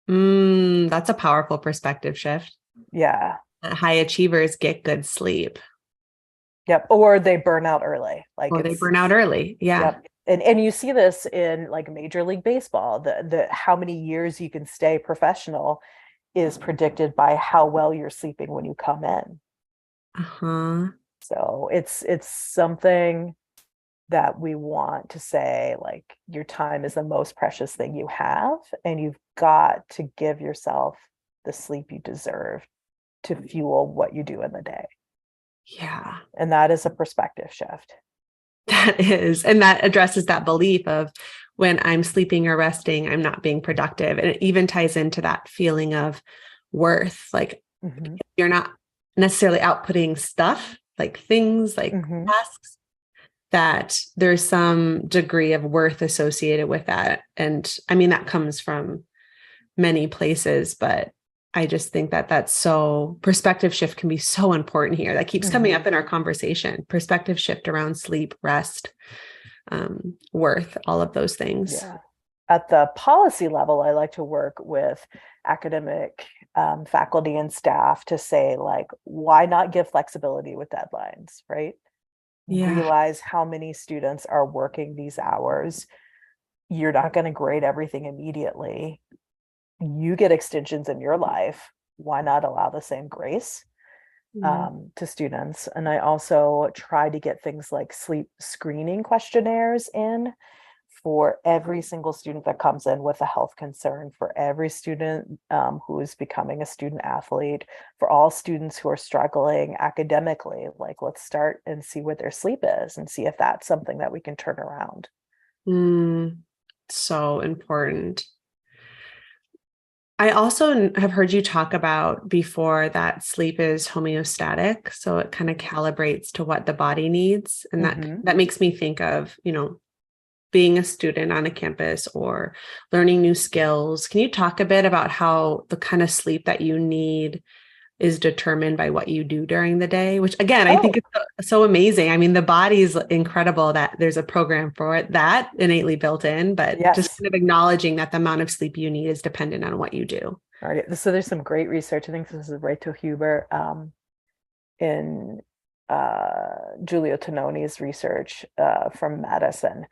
Speaker 1: That's a powerful perspective shift.
Speaker 2: Yeah.
Speaker 1: High achievers get good sleep.
Speaker 2: Yep. Or they burn out early.
Speaker 1: Or they burn out early. Yeah.
Speaker 2: Yep. And you see this in like Major League Baseball, the how many years you can stay professional is predicted by how well you're sleeping when you come in. So it's something that we want to say, like, your time is the most precious thing you have, and you've got to give yourself the sleep you deserve to fuel what you do in the day.
Speaker 1: Yeah.
Speaker 2: And that is a perspective shift.
Speaker 1: That is. And that addresses that belief of when I'm sleeping or resting, I'm not being productive. And it even ties into that feeling of worth. Like you're not necessarily outputting stuff, like things, like tasks, that there's some degree of worth associated with that. And I mean, that comes from many places, but I just think that that's so perspective shift can be so important here. That keeps coming up in our conversation, perspective shift around sleep, rest, worth, all of those things.
Speaker 2: Yeah. At the policy level, I like to work with academic faculty and staff to say, like, why not give flexibility with deadlines, right? Yeah. Realize how many students are working these hours. You're not going to grade everything immediately. you get extensions in your life. Why not allow the same grace to students? And I also try to get things like sleep screening questionnaires in for every single student that comes in with a health concern, for every student who is becoming a student athlete, for all students who are struggling academically. Like, let's start and see what their sleep is and see if that's something that we can turn around.
Speaker 1: So important. I also have heard you talk about before that sleep is homeostatic. So it kind of calibrates to what the body needs. And that makes me think of, being a student on a campus or learning new skills. Can you talk a bit about how the kind of sleep that you need is determined by what you do during the day, which again, I think is so amazing. I mean, the body is incredible that there's a program for it that innately built in, but just kind of acknowledging that the amount of sleep you need is dependent on what you do.
Speaker 2: All right. So there's some great research. I think this is Rachel Huber in Giulio Tononi's research from Madison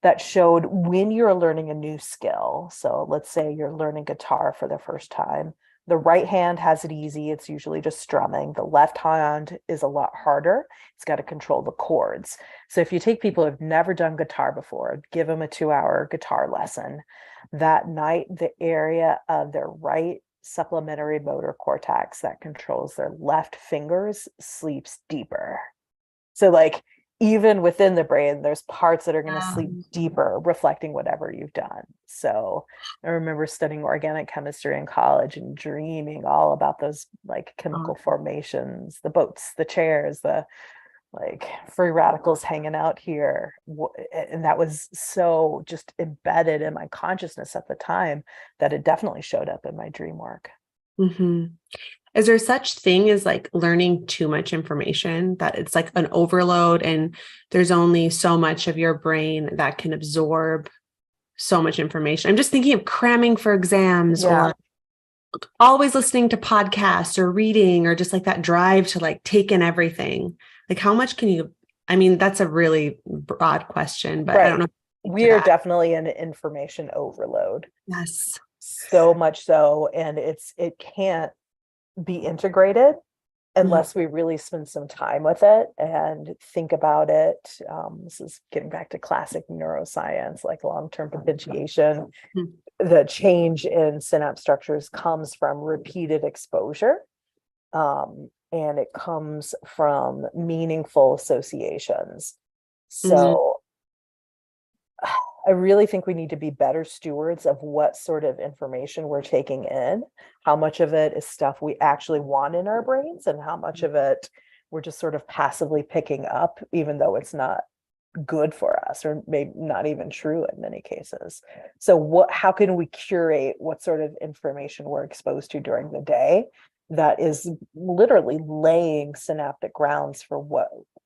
Speaker 2: that showed when you're learning a new skill. So let's say you're learning guitar for the first time. The right hand has it easy. It's usually just strumming. The left hand is a lot harder. It's got to control the chords. So if you take people who've never done guitar before, give them a 2-hour guitar lesson, that night, the area of their right supplementary motor cortex that controls their left fingers sleeps deeper. So like, even within the brain, there's parts that are going to sleep deeper, reflecting whatever you've done. So I remember studying organic chemistry in college and dreaming all about those like chemical formations, the boats, the chairs, the like free radicals hanging out here. And that was so just embedded in my consciousness at the time that it definitely showed up in my dream work.
Speaker 1: Is there such thing as like learning too much information, that it's like an overload and there's only so much of your brain that can absorb so much information? I'm just thinking of cramming for exams or always listening to podcasts or reading, or just like that drive to like take in everything. Like how much can you, I mean, that's a really broad question, but I don't know.
Speaker 2: We are definitely in information overload.
Speaker 1: Yes.
Speaker 2: So much so. And it can't be integrated unless we really spend some time with it and think about it. This is getting back to classic neuroscience, like long-term potentiation. The change in synapse structures comes from repeated exposure, and it comes from meaningful associations. So I really think we need to be better stewards of what sort of information we're taking in, how much of it is stuff we actually want in our brains, and how much of it we're just sort of passively picking up, even though it's not good for us, or maybe not even true in many cases. So how can we curate what sort of information we're exposed to during the day that is literally laying synaptic grounds for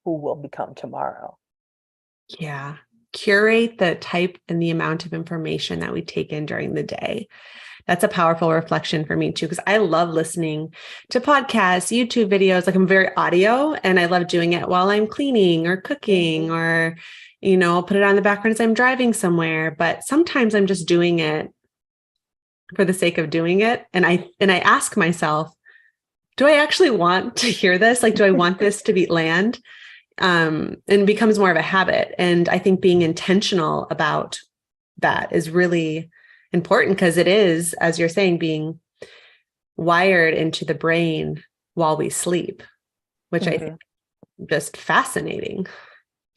Speaker 2: who will become tomorrow?
Speaker 1: Yeah. Curate the type and the amount of information that we take in during the day. That's a powerful reflection for me too, because I love listening to podcasts, YouTube videos. Like I'm very audio, and I love doing it while I'm cleaning or cooking, or, I'll put it on the background as I'm driving somewhere. But sometimes I'm just doing it for the sake of doing it. And I ask myself, do I actually want to hear this? Like, do I want this to be land? And it becomes more of a habit. And I think being intentional about that is really important, because it is, as you're saying, being wired into the brain while we sleep, which I think is just fascinating.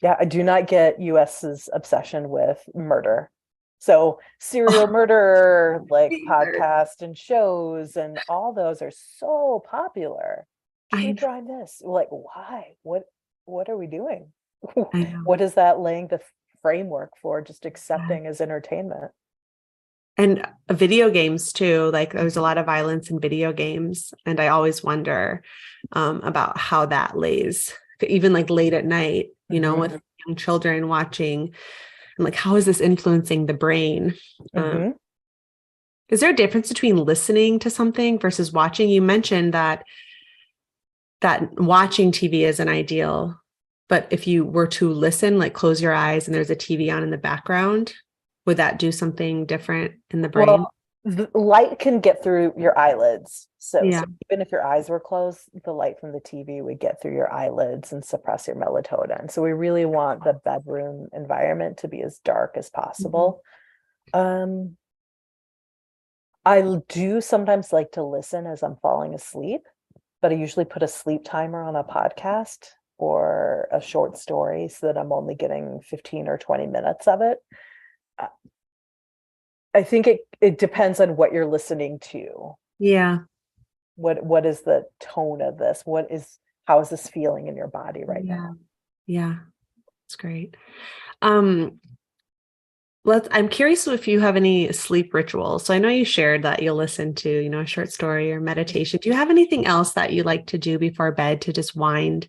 Speaker 2: Yeah, I do not get US's obsession with murder. So serial murder, like podcasts and shows, and all those are so popular. True crime this. Like, why? What are we doing? What is that laying the framework for just accepting as entertainment?
Speaker 1: And video games too. Like there's a lot of violence in video games. And I always wonder about how that lays, even like late at night, with young children watching. I'm like, how is this influencing the brain? Is there a difference between listening to something versus watching? You mentioned that watching TV isn't ideal, but if you were to listen, like close your eyes and there's a TV on in the background, would that do something different in the brain?
Speaker 2: Well, the light can get through your eyelids. So
Speaker 1: Yeah.
Speaker 2: even if your eyes were closed, the light from the TV would get through your eyelids and suppress your melatonin. So we really want the bedroom environment to be as dark as possible. Um, I do sometimes like to listen as I'm falling asleep, but I usually put a sleep timer on a podcast or a short story so that I'm only getting 15 or 20 minutes of it. Uh, I think it depends on what you're listening to.
Speaker 1: Yeah.
Speaker 2: What is the tone of this? How is this feeling in your body right
Speaker 1: Yeah.
Speaker 2: now?
Speaker 1: Yeah. That's great. Um, I'm curious if you have any sleep rituals. So I know you shared that you'll listen to, a short story or meditation. Do you have anything else that you like to do before bed to just wind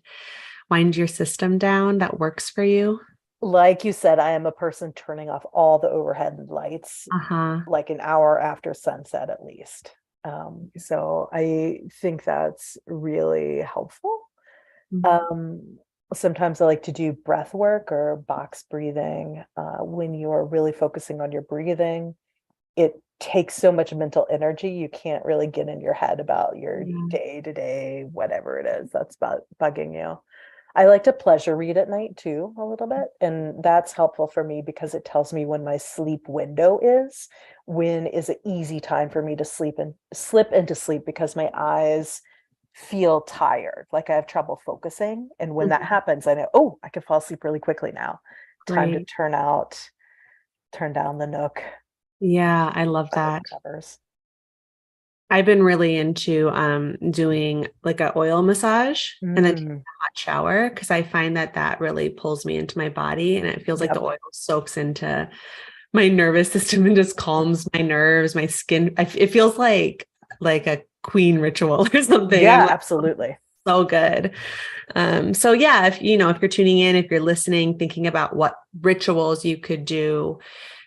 Speaker 1: your system down that works for you?
Speaker 2: Like you said, I am a person turning off all the overhead lights
Speaker 1: Uh-huh.
Speaker 2: like an hour after sunset at least. So I think that's really helpful.
Speaker 1: Mhm.
Speaker 2: Um, Sometimes I like to do breath work or box breathing. When you're really focusing on your breathing, it takes so much mental energy, you can't really get in your head about your
Speaker 1: Yeah.
Speaker 2: day to day, whatever it is that's bugging you. I like to pleasure read at night too, a little bit. And that's helpful for me because it tells me when my sleep window is, when is an easy time for me to sleep and slip into sleep because my eyes feel tired, like I have trouble focusing. And when that
Speaker 1: Mhm.
Speaker 2: happens, I know, oh, I can fall asleep really quickly now. Time to
Speaker 1: Great.
Speaker 2: turn down the nook
Speaker 1: Yeah, I love
Speaker 2: under the
Speaker 1: that.
Speaker 2: covers.
Speaker 1: I've been really into doing like a oil massage and then taking
Speaker 2: Mm,
Speaker 1: a hot shower because I find that that really pulls me into my body and it feels like the
Speaker 2: yep.
Speaker 1: oil soaks into my nervous system and just calms my nerves, my skin. It feels like a queen ritual or something. I'm
Speaker 2: Yeah,
Speaker 1: like,
Speaker 2: absolutely.
Speaker 1: so good. So yeah, if you're tuning in, if you're listening, thinking about what rituals you could do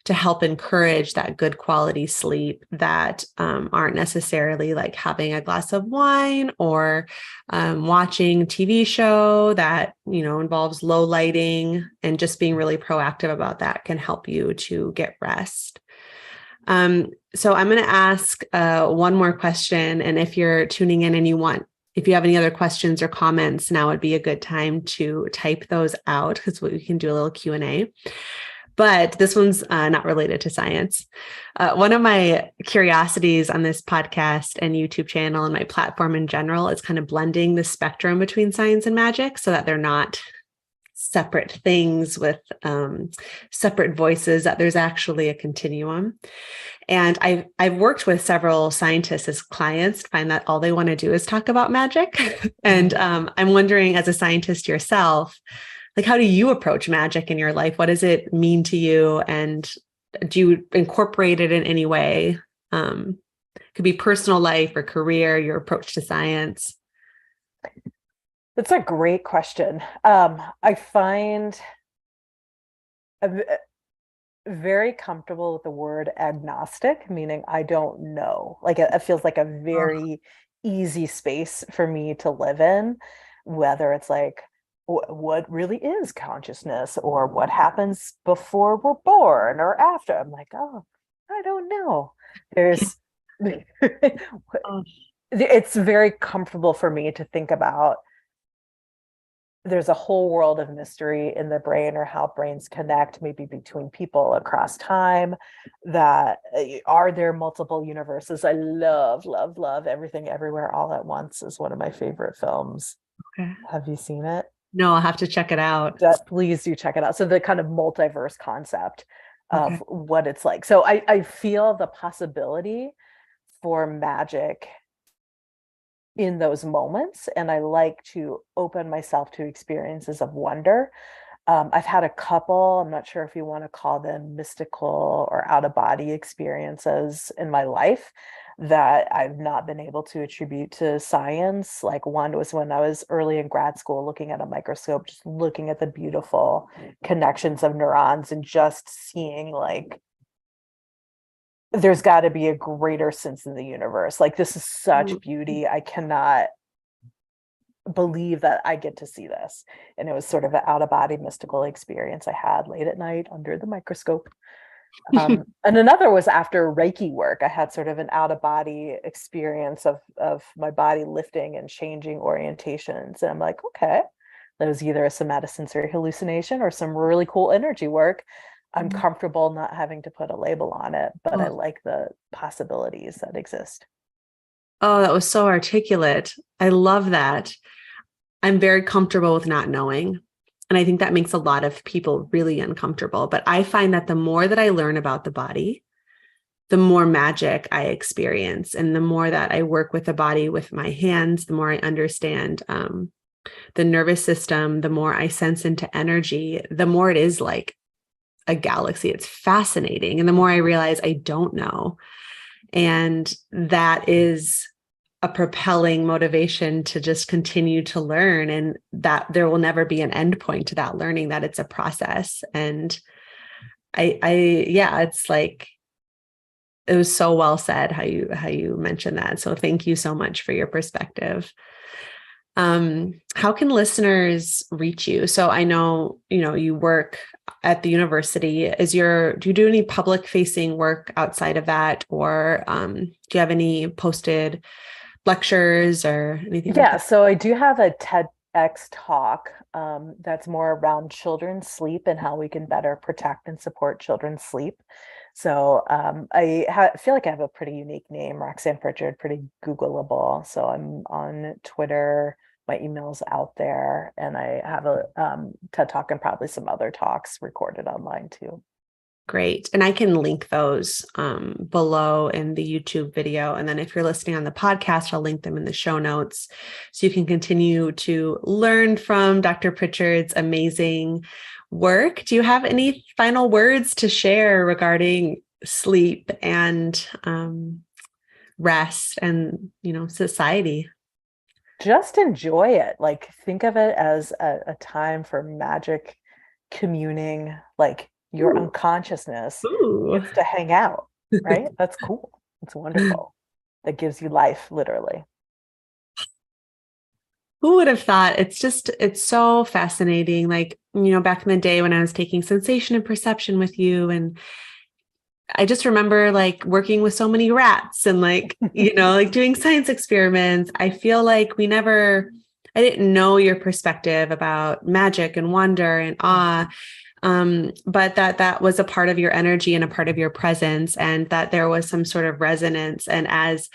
Speaker 1: to help encourage that good quality sleep that aren't necessarily like having a glass of wine or watching TV show that involves low lighting, and just being really proactive about that can help you to get rest. So I'm going to ask one more question, and if you're tuning in and if you have any other questions or comments, now would be a good time to type those out because we can do a little Q&A. But this one's not related to science. One of my curiosities on this podcast and YouTube channel and my platform in general is kind of blending the spectrum between science and magic so that they're not separate things with separate voices, that there's actually a continuum. And I've worked with several scientists as clients, find that all they want to do is talk about magic. And
Speaker 2: Mhm.
Speaker 1: I'm wondering, as a scientist yourself, like, how do you approach magic in your life? What does it mean to you? And do you incorporate it in any way? Could be personal life or career, your approach to science.
Speaker 2: That's a great question. I find I'm very comfortable with the word agnostic, meaning I don't know. Like it feels like a
Speaker 1: Oh,
Speaker 2: very easy space for me to live in, whether it's like what really is consciousness or what happens before we're born or after. I'm like, oh, I don't know.
Speaker 1: yeah.
Speaker 2: There's
Speaker 1: Oh,
Speaker 2: it's very comfortable for me to think about there's a whole world of mystery in the brain or how brains connect maybe between people across time, that are there multiple universes. I love everything everywhere all at once is one of my favorite films.
Speaker 1: okay.
Speaker 2: Have you seen it?
Speaker 1: No, I'll have to check it out.
Speaker 2: Please do check it out. So the kind of multiverse concept
Speaker 1: Okay.
Speaker 2: of what it's like. So I feel the possibility for magic in those moments, and I like to open myself to experiences of wonder. I've had a couple, I'm not sure if you want to call them mystical or out of body experiences in my life that I've not been able to attribute to science. Like one was when I was early in grad school looking at a microscope, just looking at the beautiful connections of neurons and just seeing like there's got to be a greater sense in the universe. Like this is such beauty. I cannot believe that I get to see this. And it was sort of an out of body mystical experience I had late at night under the microscope. And another was after Reiki work. I had sort of an out of body experience of my body lifting and changing orientations. And I'm like, okay, that was either a somatosensory hallucination or some really cool energy work. I'm comfortable not having to put a label on it, but I like the possibilities that exist.
Speaker 1: Oh, that was so articulate. I love that. I'm very comfortable with not knowing. And I think that makes a lot of people really uncomfortable. But I find that the more that I learn about the body, the more magic I experience. And the more that I work with the body with my hands, the more I understand the nervous system, the more I sense into energy, the more it is like a galaxy. It's fascinating. And the more I realize I don't know. And that is a propelling motivation to just continue to learn, and that there will never be an end point to that learning, that it's a process. And yeah, it's like, it was so well said how you mentioned that. So thank you so much for your perspective. How can listeners reach you? So I know, you work at the university. Do you do any public facing work outside of that? Or do you have any posted lectures or anything like that?
Speaker 2: So I do have a TEDx talk that's more around children's sleep and how we can better protect and support children's sleep. So I feel like I have a pretty unique name, Roxanne Prichard, pretty Googleable. So I'm on Twitter, my email's out there, and I have a TED talk and probably some other talks recorded online too.
Speaker 1: Great. And I can link those below in the YouTube video. And then if you're listening on the podcast, I'll link them in the show notes so you can continue to learn from Dr. Prichard's amazing work. Do you have any final words to share regarding sleep and rest and, society?
Speaker 2: Just enjoy it. Like, think of it as a time for magic communing, like your unconsciousness gets to hang out, right? That's cool. It's wonderful. That gives you life, literally.
Speaker 1: Who would have thought? It's so fascinating. Like, back in the day when I was taking sensation and perception with you, and I just remember like working with so many rats and like, like doing science experiments. I feel like I didn't know your perspective about magic and wonder and awe. But that was a part of your energy and a part of your presence, and that there was some sort of resonance. And as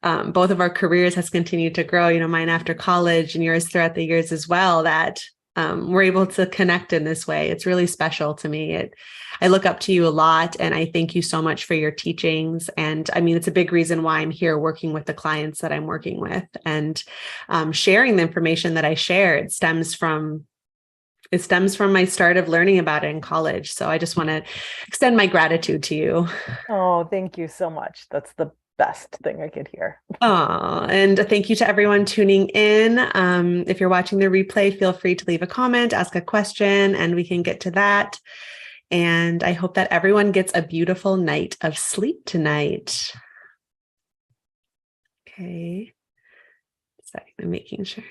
Speaker 1: both of our careers has continued to grow, mine after college and yours throughout the years as well, that we're able to connect in this way. It's really special to me. I look up to you a lot, and I thank you so much for your teachings. And I mean, it's a big reason why I'm here working with the clients that I'm working with, and sharing the information that I share. It stems from my start of learning about it in college. So I just want to extend my gratitude to you.
Speaker 2: Oh, thank you so much. That's the best thing I could hear.
Speaker 1: Oh, and thank you to everyone tuning in. If you're watching the replay, feel free to leave a comment, ask a question, and we can get to that. And I hope that everyone gets a beautiful night of sleep tonight. Okay. Sorry, I'm making sure.